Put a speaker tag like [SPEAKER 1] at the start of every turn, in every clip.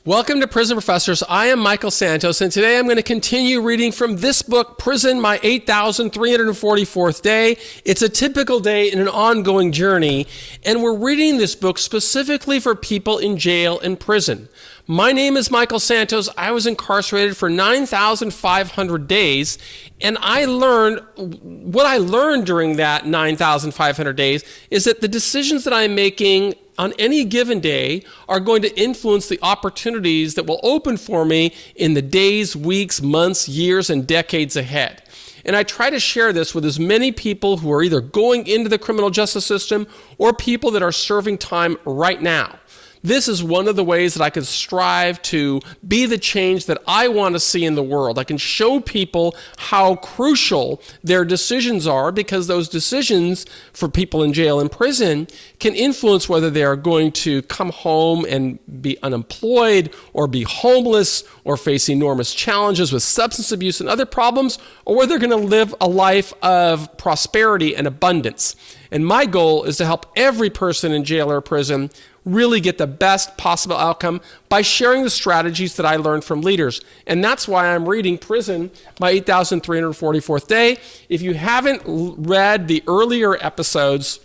[SPEAKER 1] Welcome to Prison Professors. I am Michael Santos, and today I'm going to continue reading from this book, Prison, My 8,344th Day. It's a typical day in an ongoing journey, and we're reading this book specifically for people in jail and prison. My name is Michael Santos. I was incarcerated for 9,500 days, and what I learned during that 9,500 days is that the decisions that I'm making on any given day are going to influence the opportunities that will open for me in the days, weeks, months, years, and decades ahead. And I try to share this with as many people who are either going into the criminal justice system or people that are serving time right now. This is one of the ways that I can strive to be the change that I want to see in the world. I can show people how crucial their decisions are, because those decisions for people in jail and prison can influence whether they are going to come home and be unemployed or be homeless or face enormous challenges with substance abuse and other problems, or whether they're going to live a life of prosperity and abundance. And my goal is to help every person in jail or prison really get the best possible outcome by sharing the strategies that I learned from leaders. And that's why I'm reading Prison, My 8,344th Day. If you haven't read the earlier episodes,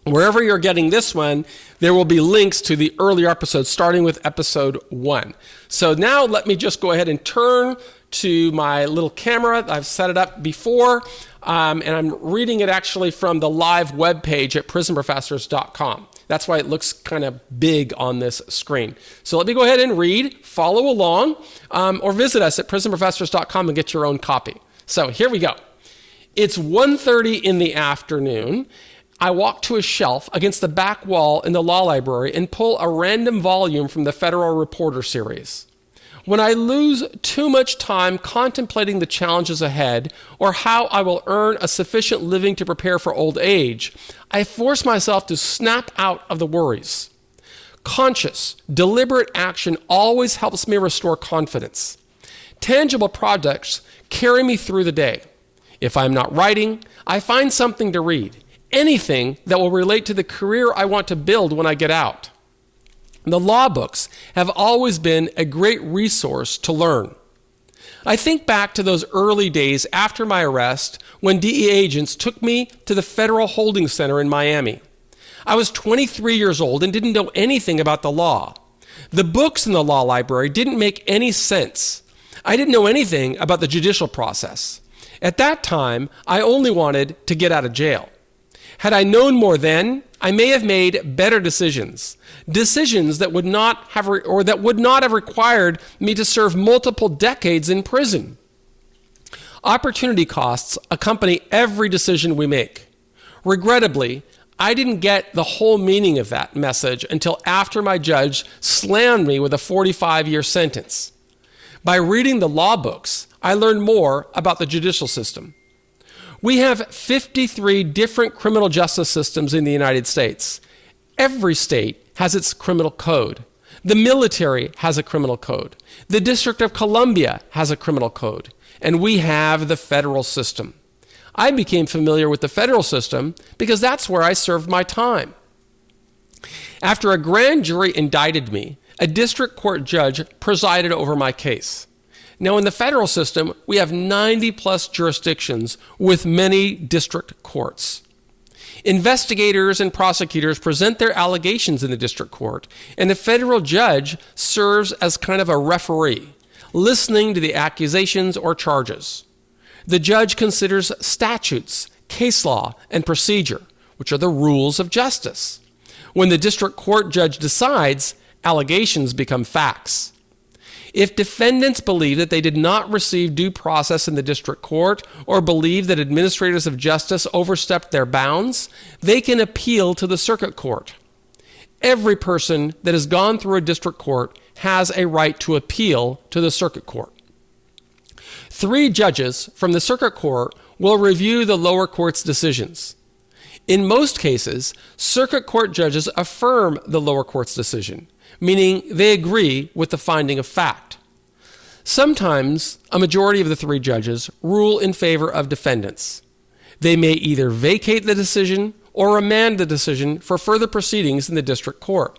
[SPEAKER 1] wherever you're getting this one, there will be links to the earlier episodes, starting with episode 1. So now let me just go ahead and turn to my little camera. I've set it up before, and I'm reading it actually from the live webpage at prisonprofessors.com. That's why it looks kind of big on this screen. So let me go ahead and read, follow along, or visit us at prisonprofessors.com and get your own copy. So here we go. It's 1:30 in the afternoon. I walk to a shelf against the back wall in the law library and pull a random volume from the Federal Reporter series. When I lose too much time contemplating the challenges ahead or how I will earn a sufficient living to prepare for old age, I force myself to snap out of the worries. Conscious, deliberate action always helps me restore confidence. Tangible projects carry me through the day. If I'm not writing, I find something to read, anything that will relate to the career I want to build when I get out. The law books have always been a great resource to learn. I think back to those early days after my arrest when DEA agents took me to the Federal Holding Center in Miami. I was 23 years old and didn't know anything about the law. The books in the law library didn't make any sense. I didn't know anything about the judicial process. At that time, I only wanted to get out of jail. Had I known more then, I may have made better decisions that would not have required me to serve multiple decades in prison. Opportunity costs accompany every decision we make. Regrettably, I didn't get the whole meaning of that message until after my judge slammed me with a 45-year sentence. By reading the law books, I learned more about the judicial system. We have 53 different criminal justice systems in the United States. Every state has its criminal code. The military has a criminal code. The District of Columbia has a criminal code. And we have the federal system. I became familiar with the federal system because that's where I served my time. After a grand jury indicted me, a district court judge presided over my case. Now, in the federal system, we have 90-plus jurisdictions with many district courts. Investigators and prosecutors present their allegations in the district court, and the federal judge serves as kind of a referee, listening to the accusations or charges. The judge considers statutes, case law, and procedure, which are the rules of justice. When the district court judge decides, allegations become facts. If defendants believe that they did not receive due process in the district court or believe that administrators of justice overstepped their bounds, they can appeal to the circuit court. Every person that has gone through a district court has a right to appeal to the circuit court. 3 judges from the circuit court will review the lower court's decisions. In most cases, circuit court judges affirm the lower court's decision, meaning they agree with the finding of fact. Sometimes, a majority of the 3 judges rule in favor of defendants. They may either vacate the decision or remand the decision for further proceedings in the district court.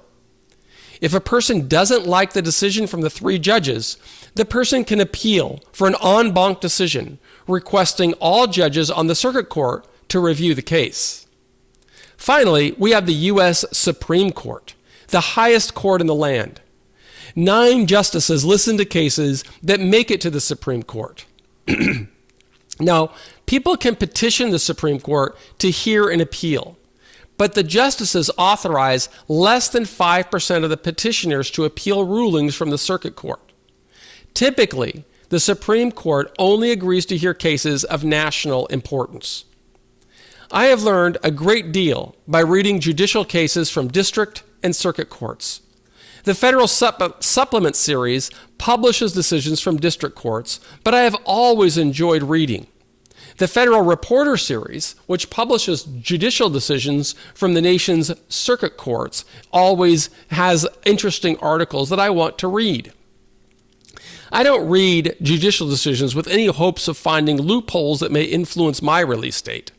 [SPEAKER 1] If a person doesn't like the decision from the 3 judges, the person can appeal for an en banc decision, requesting all judges on the circuit court to review the case. Finally, we have the U.S. Supreme Court, the highest court in the land. 9 justices listen to cases that make it to the Supreme Court. Now, people can petition the Supreme Court to hear an appeal, but the justices authorize less than 5% of the petitioners to appeal rulings from the circuit court. Typically, the Supreme Court only agrees to hear cases of national importance. I have learned a great deal by reading judicial cases from district and circuit courts. The Federal Supplement series publishes decisions from district courts, but I have always enjoyed reading. The Federal Reporter series, which publishes judicial decisions from the nation's circuit courts, always has interesting articles that I want to read. I don't read judicial decisions with any hopes of finding loopholes that may influence my release date.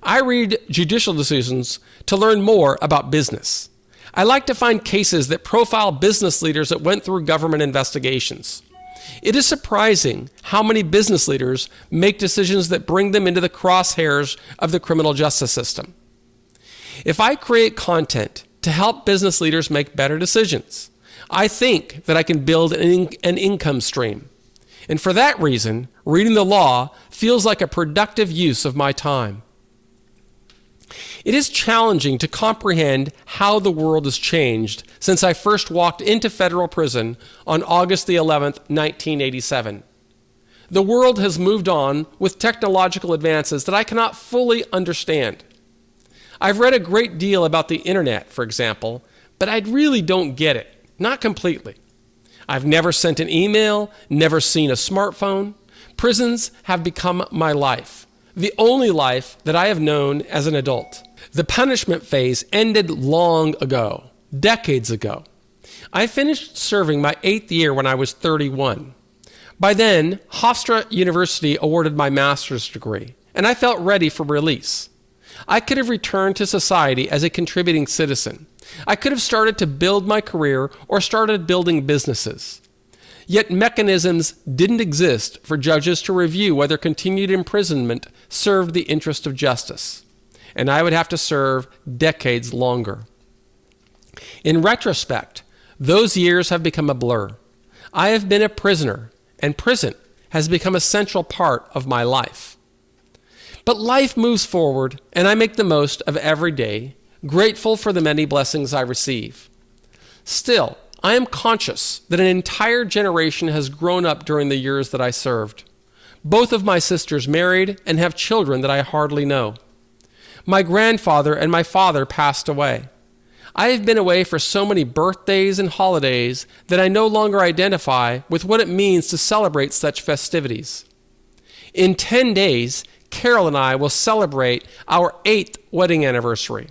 [SPEAKER 1] I read judicial decisions to learn more about business. I like to find cases that profile business leaders that went through government investigations. It is surprising how many business leaders make decisions that bring them into the crosshairs of the criminal justice system. If I create content to help business leaders make better decisions, I think that I can build an income stream. And for that reason, reading the law feels like a productive use of my time. It is challenging to comprehend how the world has changed since I first walked into federal prison on August the 11th, 1987. The world has moved on with technological advances that I cannot fully understand. I've read a great deal about the internet, for example, but I really don't get it, not completely. I've never sent an email, never seen a smartphone. Prisons have become my life, the only life that I have known as an adult. The punishment phase ended long ago, decades ago. I finished serving my 8th year when I was 31. By then, Hofstra University awarded my master's degree, and I felt ready for release. I could have returned to society as a contributing citizen. I could have started to build my career or started building businesses. Yet mechanisms didn't exist for judges to review whether continued imprisonment served the interest of justice, and I would have to serve decades longer. In retrospect, those years have become a blur. I have been a prisoner, and prison has become a central part of my life. But life moves forward, and I make the most of every day, grateful for the many blessings I receive. Still, I am conscious that an entire generation has grown up during the years that I served. Both of my sisters married and have children that I hardly know. My grandfather and my father passed away. I have been away for so many birthdays and holidays that I no longer identify with what it means to celebrate such festivities. In 10 days, Carol and I will celebrate our 8th wedding anniversary.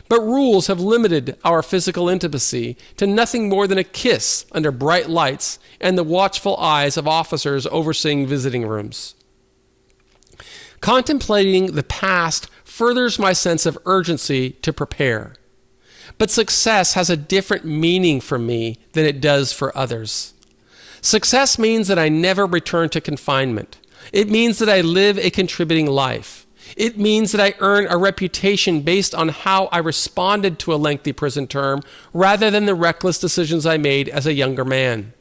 [SPEAKER 1] But rules have limited our physical intimacy to nothing more than a kiss under bright lights and the watchful eyes of officers overseeing visiting rooms. Contemplating the past furthers my sense of urgency to prepare. But success has a different meaning for me than it does for others. Success means that I never return to confinement. It means that I live a contributing life. It means that I earn a reputation based on how I responded to a lengthy prison term rather than the reckless decisions I made as a younger man.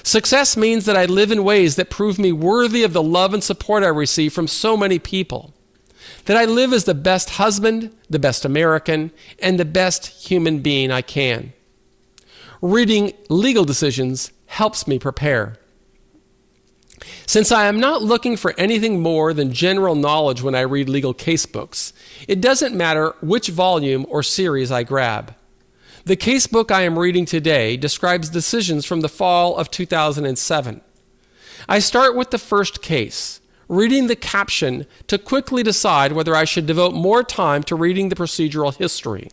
[SPEAKER 1] Success means that I live in ways that prove me worthy of the love and support I receive from so many people. That I live as the best husband, the best American, and the best human being I can. Reading legal decisions helps me prepare. Since I am not looking for anything more than general knowledge when I read legal casebooks, it doesn't matter which volume or series I grab. The casebook I am reading today describes decisions from the fall of 2007. I start with the first case, reading the caption to quickly decide whether I should devote more time to reading the procedural history.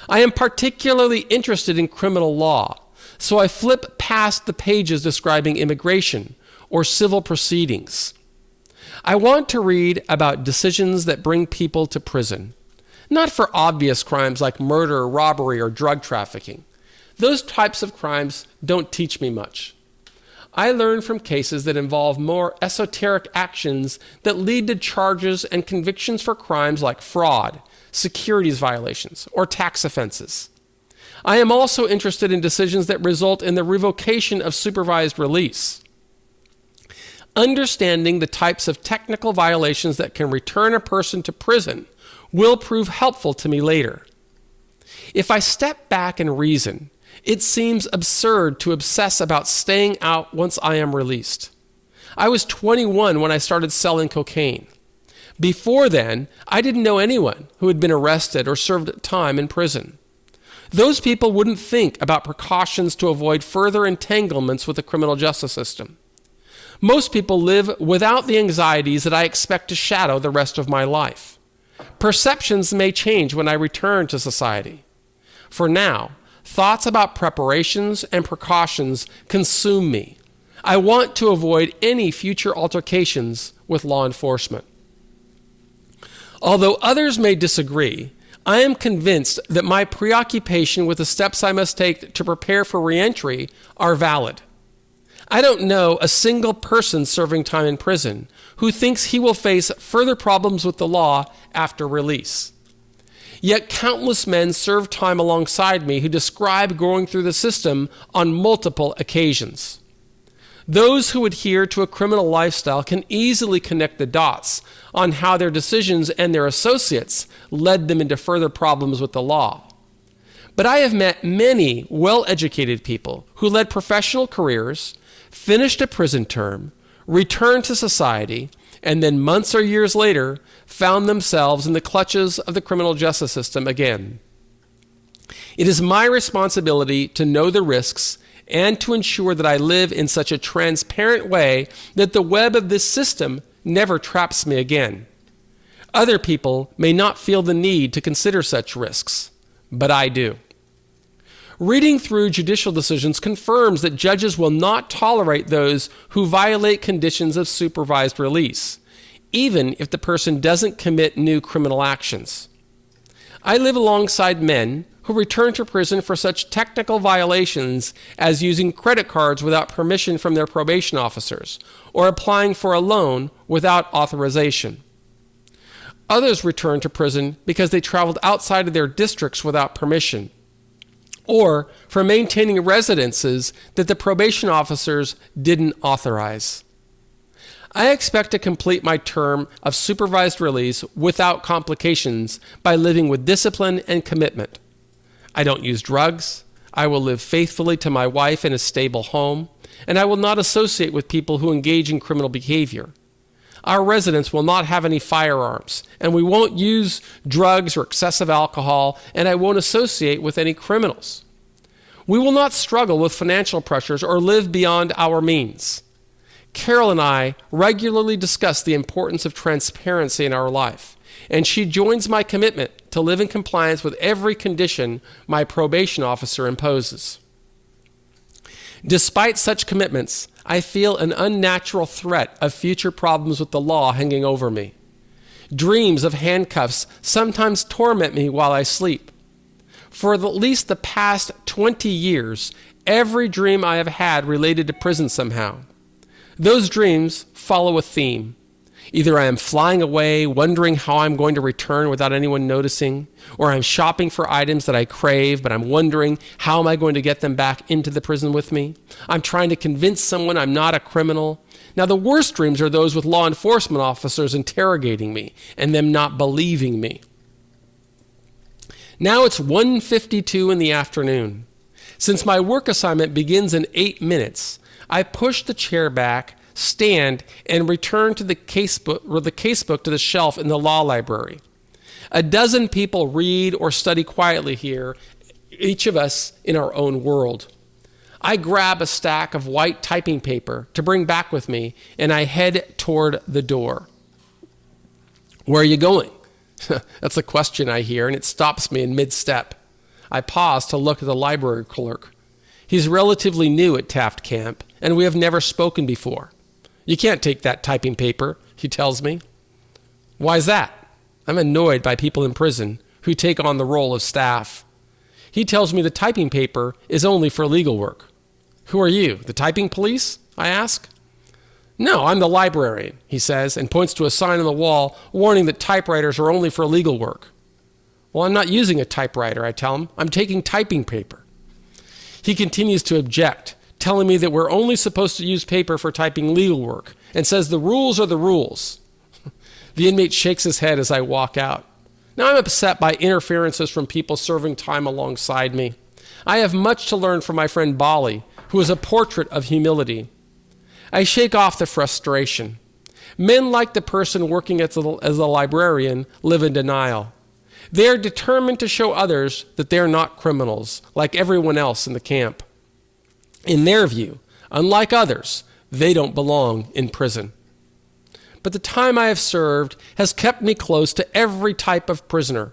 [SPEAKER 1] I am particularly interested in criminal law, so I flip past the pages describing immigration or civil proceedings. I want to read about decisions that bring people to prison, not for obvious crimes like murder, robbery, or drug trafficking, Those types of crimes don't teach me much. I learn from cases that involve more esoteric actions that lead to charges and convictions for crimes like fraud, securities violations, or tax offenses. I am also interested in decisions that result in the revocation of supervised release. Understanding the types of technical violations that can return a person to prison will prove helpful to me later. If I step back and reason, it seems absurd to obsess about staying out once I am released. I was 21 when I started selling cocaine. Before then, I didn't know anyone who had been arrested or served time in prison. Those people wouldn't think about precautions to avoid further entanglements with the criminal justice system. Most people live without the anxieties that I expect to shadow the rest of my life. Perceptions may change when I return to society. For now, thoughts about preparations and precautions consume me. I want to avoid any future altercations with law enforcement. Although others may disagree, I am convinced that my preoccupation with the steps I must take to prepare for reentry are valid. I don't know a single person serving time in prison who thinks he will face further problems with the law after release. Yet countless men serve time alongside me who describe going through the system on multiple occasions. Those who adhere to a criminal lifestyle can easily connect the dots on how their decisions and their associates led them into further problems with the law. But I have met many well-educated people who led professional careers, finished a prison term, returned to society, and then months or years later found themselves in the clutches of the criminal justice system again. It is my responsibility to know the risks and to ensure that I live in such a transparent way that the web of this system never traps me again. Other people may not feel the need to consider such risks, but I do. Reading through judicial decisions confirms that judges will not tolerate those who violate conditions of supervised release, even if the person doesn't commit new criminal actions. I live alongside men who return to prison for such technical violations as using credit cards without permission from their probation officers or applying for a loan without authorization. Others return to prison because they traveled outside of their districts without permission, or for maintaining residences that the probation officers didn't authorize. I expect to complete my term of supervised release without complications by living with discipline and commitment. I don't use drugs. I will live faithfully to my wife in a stable home, and I will not associate with people who engage in criminal behavior. Our residents will not have any firearms, and we won't use drugs or excessive alcohol, and I won't associate with any criminals. We will not struggle with financial pressures or live beyond our means. Carol and I regularly discuss the importance of transparency in our life, and she joins my commitment to live in compliance with every condition my probation officer imposes. Despite such commitments, I feel an unnatural threat of future problems with the law hanging over me. Dreams of handcuffs sometimes torment me while I sleep. For at least the past 20 years, every dream I have had related to prison somehow. Those dreams follow a theme. Either I am flying away, wondering how I'm going to return without anyone noticing, or I'm shopping for items that I crave, but I'm wondering how am I going to get them back into the prison with me. I'm trying to convince someone I'm not a criminal. Now, the worst dreams are those with law enforcement officers interrogating me and them not believing me. Now it's 1:52 in the afternoon. Since my work assignment begins in 8 minutes, I push the chair back, stand, and return to the casebook to the shelf in the law library. A dozen people read or study quietly here, each of us in our own world. I grab a stack of white typing paper to bring back with me, and I head toward the door. Where are you going? That's a question I hear, and it stops me in mid-step. I pause to look at the library clerk. He's relatively new at Taft Camp, and we have never spoken before. You can't take that typing paper, he tells me. Why's that? I'm annoyed by people in prison who take on the role of staff. He tells me the typing paper is only for legal work. Who are you, the typing police? I ask. No, I'm the librarian, he says, and points to a sign on the wall warning that typewriters are only for legal work. Well, I'm not using a typewriter, I tell him. I'm taking typing paper. He continues to object, telling me that we're only supposed to use paper for typing legal work, and says the rules are the rules. The inmate shakes his head as I walk out. Now I'm upset by interferences from people serving time alongside me. I have much to learn from my friend Bali, who is a portrait of humility. I shake off the frustration. Men like the person working as a librarian live in denial. They are determined to show others that they are not criminals, like everyone else in the camp. In their view, unlike others, they don't belong in prison. But the time I have served has kept me close to every type of prisoner.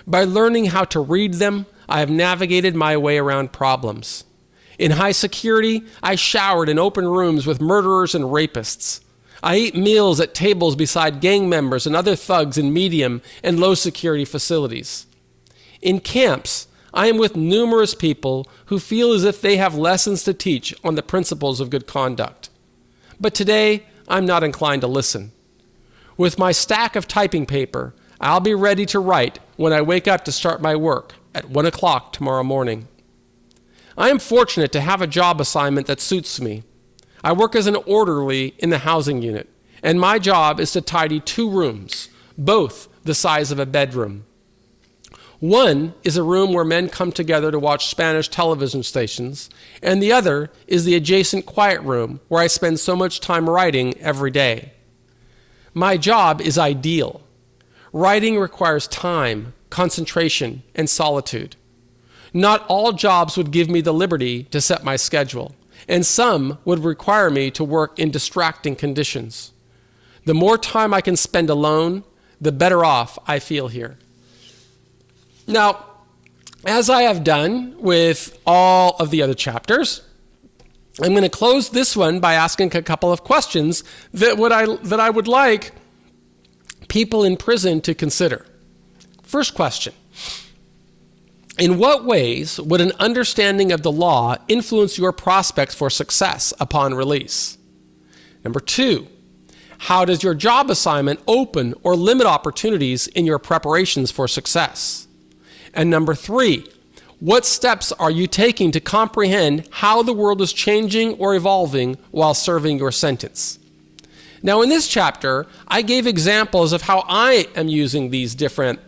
[SPEAKER 1] By learning how to read them, I have navigated my way around problems. In high security, I showered in open rooms with murderers and rapists. I ate meals at tables beside gang members and other thugs in medium and low security facilities. In camps, I am with numerous people who feel as if they have lessons to teach on the principles of good conduct. But today, I'm not inclined to listen. With my stack of typing paper, I'll be ready to write when I wake up to start my work at 1 o'clock tomorrow morning. I am fortunate to have a job assignment that suits me. I work as an orderly in the housing unit, and my job is to tidy 2 rooms, both the size of a bedroom. One is a room where men come together to watch Spanish television stations, and the other is the adjacent quiet room where I spend so much time writing every day. My job is ideal. Writing requires time, concentration, and solitude. Not all jobs would give me the liberty to set my schedule, and some would require me to work in distracting conditions. The more time I can spend alone, the better off I feel here. Now, as I have done with all of the other chapters, I'm going to close this one by asking a couple of questions that I would like people in prison to consider. First question. In what ways would an understanding of the law influence your prospects for success upon release? Number 2, how does your job assignment open or limit opportunities in your preparations for success? And number 3, what steps are you taking to comprehend how the world is changing or evolving while serving your sentence? Now, in this chapter, I gave examples of how I am using these different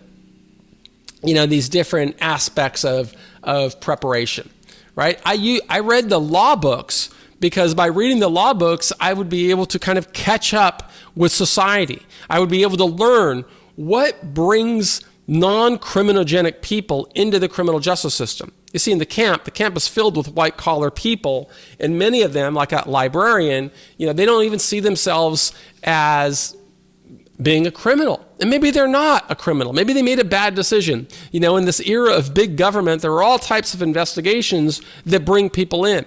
[SPEAKER 1] aspects of preparation, right? I read the law books because by reading the law books, I would be able to kind of catch up with society. I would be able to learn what brings non-criminogenic people into the criminal justice system. You see, in the camp is filled with white-collar people, and many of them, like a librarian, they don't even see themselves as being a criminal. And maybe they're not a criminal. Maybe they made a bad decision. In this era of big government, there are all types of investigations that bring people in.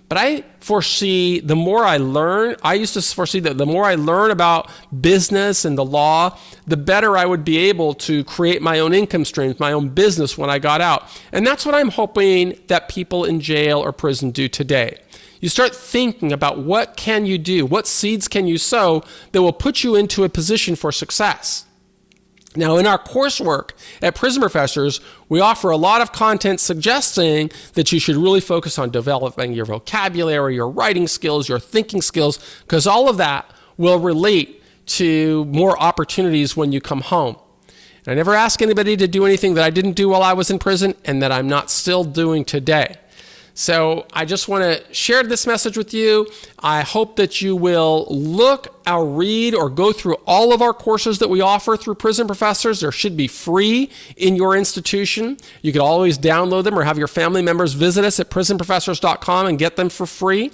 [SPEAKER 1] But I foresee the more I learn, I used to foresee that the more I learn about business and the law, the better I would be able to create my own income streams, my own business when I got out. And that's what I'm hoping that people in jail or prison do today. You start thinking about what can you do, what seeds can you sow that will put you into a position for success. Now, in our coursework at Prison Professors, we offer a lot of content suggesting that you should really focus on developing your vocabulary, your writing skills, your thinking skills, because all of that will relate to more opportunities when you come home. And I never ask anybody to do anything that I didn't do while I was in prison and that I'm not still doing today. So I just want to share this message with you. I hope that you will look or read or go through all of our courses that we offer through Prison Professors. They should be free in your institution. You can always download them or have your family members visit us at prisonprofessors.com and get them for free.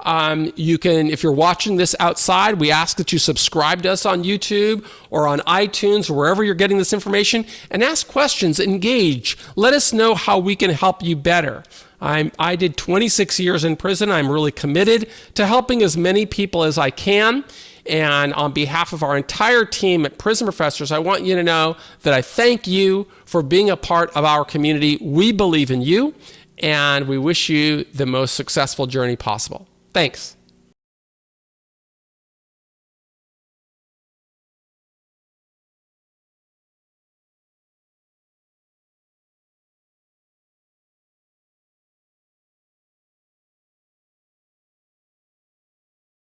[SPEAKER 1] You can, if you're watching this outside, we ask that you subscribe to us on YouTube or on iTunes or wherever you're getting this information and ask questions, engage. Let us know how we can help you better. I did 26 years in prison. I'm really committed to helping as many people as I can. And on behalf of our entire team at Prison Professors, I want you to know that I thank you for being a part of our community. We believe in you, and we wish you the most successful journey possible. Thanks.